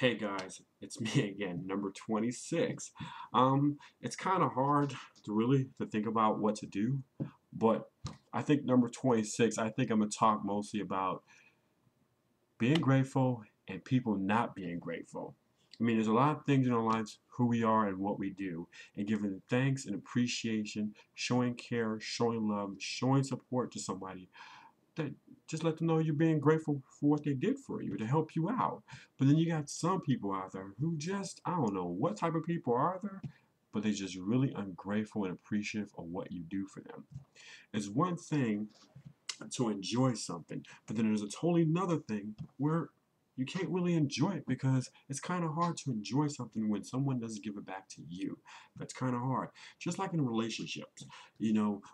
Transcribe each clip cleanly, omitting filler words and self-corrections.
Hey guys, it's me again, number 26. It's kind of hard to think about what to do, but I think number 26, I think I'm gonna talk mostly about being grateful and people not being grateful. I mean, there's a lot of things in our lives, who we are and what we do, and giving thanks and appreciation, showing care, showing love, showing support to somebody that just let them know you're being grateful for what they did for you to help you out. But then you got some people out there who just, I don't know what type of people are there, but they're just really ungrateful and appreciative of what you do for them. It's one thing to enjoy something, but then there's a totally another thing where you can't really enjoy it because it's kind of hard to enjoy something when someone doesn't give it back to you. That's kind of hard. Just like in relationships,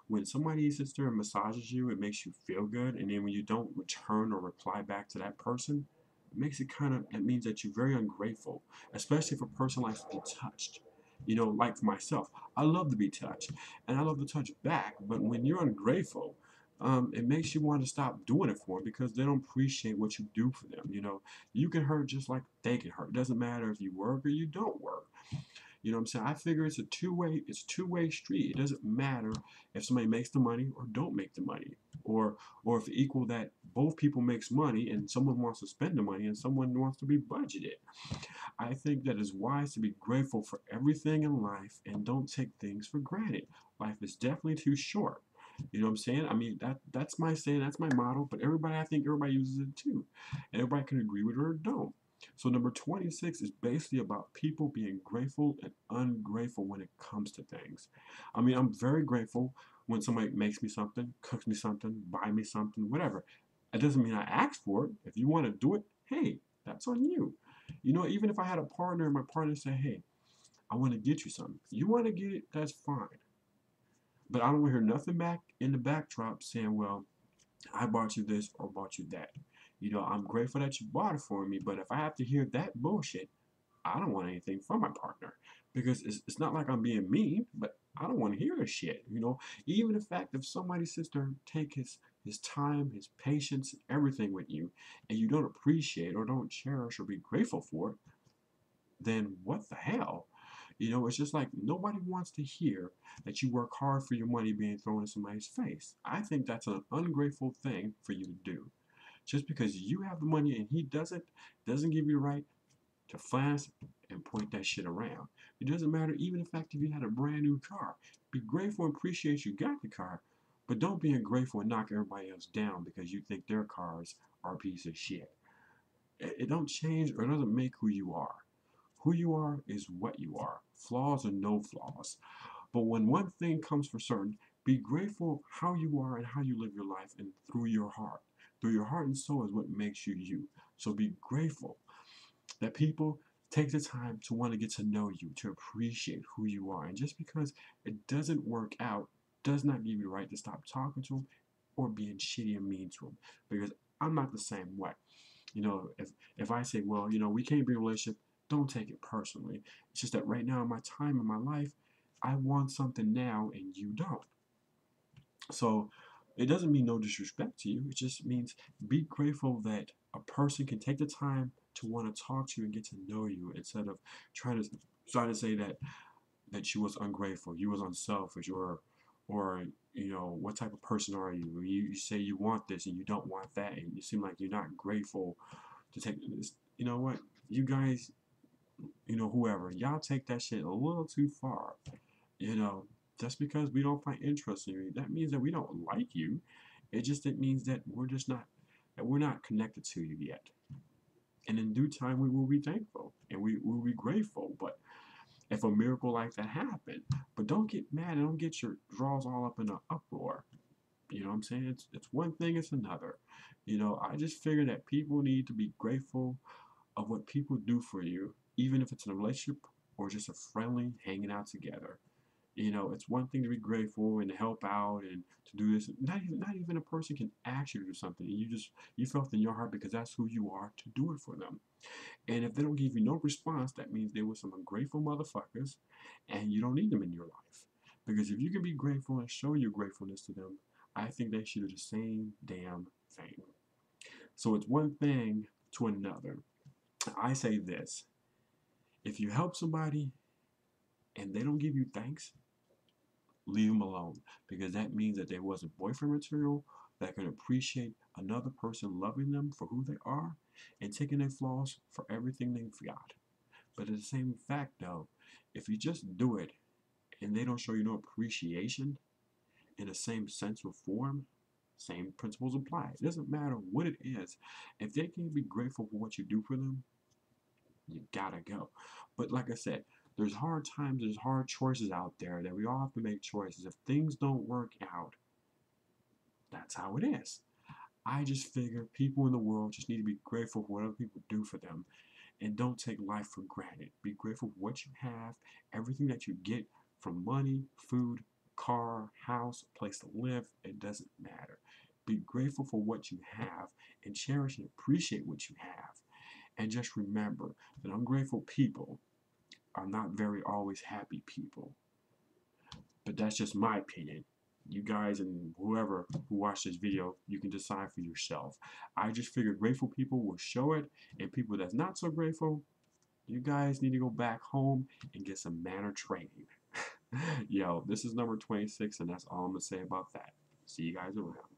when somebody sits there and massages you, it makes you feel good, and then when you don't return or reply back to that person, it means that you're very ungrateful, especially if a person likes to be touched. Like for myself, I love to be touched, and I love to touch back, but when you're ungrateful, it makes you want to stop doing it for them because they don't appreciate what you do for them. You can hurt just like they can hurt. It doesn't matter if you work or you don't work. You know what I'm saying? I figure it's a two-way street. It doesn't matter if somebody makes the money or don't make the money. Or if equal that both people makes money and someone wants to spend the money and someone wants to be budgeted. I think that it's wise to be grateful for everything in life and don't take things for granted. Life is definitely too short. You know what I'm saying? I mean that's my saying, that's my motto, but I think everybody uses it too. And everybody can agree with it or don't. So number 26 is basically about people being grateful and ungrateful when it comes to things. I mean, I'm very grateful when somebody makes me something, cooks me something, buy me something, whatever. It doesn't mean I asked for it. If you want to do it, hey, that's on you. Even if I had a partner and my partner said, hey, I want to get you something. You want to get it, that's fine. But I don't want to hear nothing back in the backdrop saying, well, I bought you this or bought you that. I'm grateful that you bought it for me, but if I have to hear that bullshit, I don't want anything from my partner. Because it's not like I'm being mean, but I don't want to hear the shit. Even the fact if somebody sits there and take his time, his patience, everything with you, and you don't appreciate or don't cherish or be grateful for it, then what the hell? It's just like nobody wants to hear that you work hard for your money being thrown in somebody's face. I think that's an ungrateful thing for you to do. Just because you have the money and he doesn't give you the right to flash and point that shit around. It doesn't matter even the fact if you had a brand new car. Be grateful and appreciate you got the car, but don't be ungrateful and knock everybody else down because you think their cars are a piece of shit. It don't change or it doesn't make who you are. Who you are is what you are, flaws or no flaws. But when one thing comes for certain, be grateful how you are and how you live your life and through your heart. Through your heart and soul is what makes you you. So be grateful that people take the time to want to get to know you, to appreciate who you are. And just because it doesn't work out does not give you the right to stop talking to them or being shitty and mean to them. Because I'm not the same way. If I say, well, we can't be in a relationship, don't take it personally. It's just that right now in my time in my life, I want something now and you don't. So it doesn't mean no disrespect to you. It just means be grateful that a person can take the time to want to talk to you and get to know you instead of trying to say that you was ungrateful, you was unselfish, or what type of person are you? You say you want this and you don't want that, and you seem like you're not grateful to take this. You know what? You guys, whoever, y'all take that shit a little too far. You know, just because we don't find interest in you, that means that we don't like you. It means that we're not connected to you yet. And in due time, we will be thankful and we will be grateful. But if a miracle like that happened, but don't get mad and don't get your draws all up in an uproar. You know what I'm saying? It's one thing, it's another. I just figure that people need to be grateful of what people do for you, even if it's in a relationship or just a friendly hanging out together. It's one thing to be grateful and to help out and to do this. Not even a person can ask you to do something, and you felt in your heart because that's who you are to do it for them. And if they don't give you no response, that means they were some ungrateful motherfuckers, and you don't need them in your life. Because if you can be grateful and show your gratefulness to them, I think they should do the same damn thing. So it's one thing to another. I say this: if you help somebody and they don't give you thanks, leave them alone, because that means that they wasn't boyfriend material that can appreciate another person loving them for who they are and taking their flaws for everything they've got. But at the same fact, though, if you just do it and they don't show you no appreciation in the same sense or form, same principles apply. It doesn't matter what it is. If they can't be grateful for what you do for them, you gotta go. But like I said, there's hard times, there's hard choices out there that we all have to make choices. If things don't work out, that's how it is. I just figure people in the world just need to be grateful for what other people do for them and don't take life for granted. Be grateful for what you have, everything that you get from money, food, car, house, place to live, it doesn't matter. Be grateful for what you have and cherish and appreciate what you have. And just remember that ungrateful people are not very always happy people. But that's just my opinion. You guys and whoever who watched this video, you can decide for yourself. I just figured grateful people will show it, and people that's not so grateful, you guys need to go back home and get some manner training. Yo, this is number 26, and that's all I'm going to say about that. See you guys around.